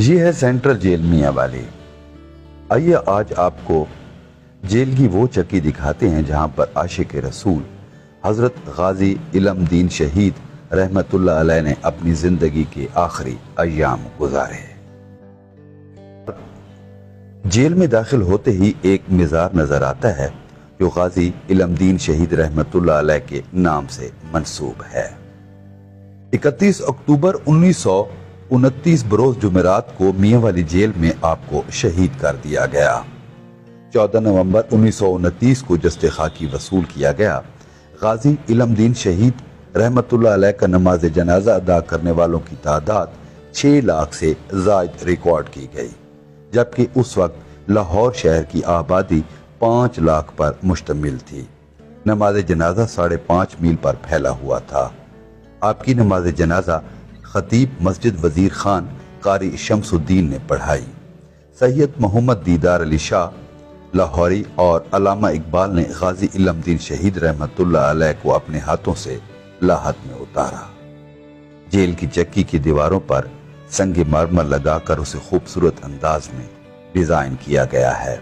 یہ ہے central jail میاں والی۔ آئیے آج آپ کو جیل کی وہ چکی دکھاتے ہیں جہاں پر عاشق رسول حضرت غازی علم دین شہید رحمت اللہ علیہ نے اپنی زندگی کے آخری ایام گزارے۔ جیل میں داخل ہوتے ہی ایک مزار نظر آتا ہے جو غازی علم دین شہید رحمت اللہ علیہ کے نام سے منسوب ہے۔ 31 اکتوبر 1929 بروز جمعرات کو میاں والی جیل میں آپ کو شہید کر دیا گیا۔ 14 نومبر 1929 کو جسد خاکی وصول کیا گیا۔ غازی علم دین شہید رحمت اللہ علیہ کا نماز جنازہ ادا کرنے والوں کی تعداد 6 لاکھ سے زائد ریکارڈ کی گئی، جبکہ اس وقت لاہور شہر کی آبادی 5 لاکھ پر مشتمل تھی۔ نماز جنازہ 5.5 میل پر پھیلا ہوا تھا۔ آپ کی نماز جنازہ خطیب مسجد وزیر خان قاری شمس الدین نے پڑھائی۔ سید محمد دیدار علی شاہ لاہوری اور علامہ اقبال نے غازی علم دین شہید رحمت اللہ علیہ کو اپنے ہاتھوں سے لاحت میں اتارا۔ جیل کی چکی کی دیواروں پر سنگ مرمر لگا کر اسے خوبصورت انداز میں ڈیزائن کیا گیا ہے۔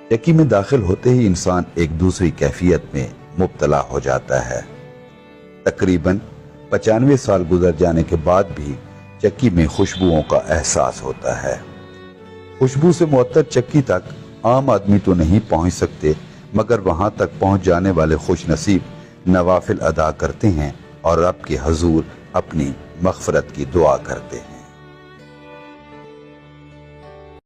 چکی میں داخل ہوتے ہی انسان ایک دوسری کیفیت میں مبتلا ہو جاتا ہے۔ تقریباً 95 سال گزر جانے کے بعد بھی چکی میں خوشبوؤں کا احساس ہوتا ہے۔ خوشبو سے معطر چکی تک عام آدمی تو نہیں پہنچ سکتے، مگر وہاں تک پہنچ جانے والے خوش نصیب نوافل ادا کرتے ہیں اور رب کے حضور اپنی مغفرت کی دعا کرتے ہیں۔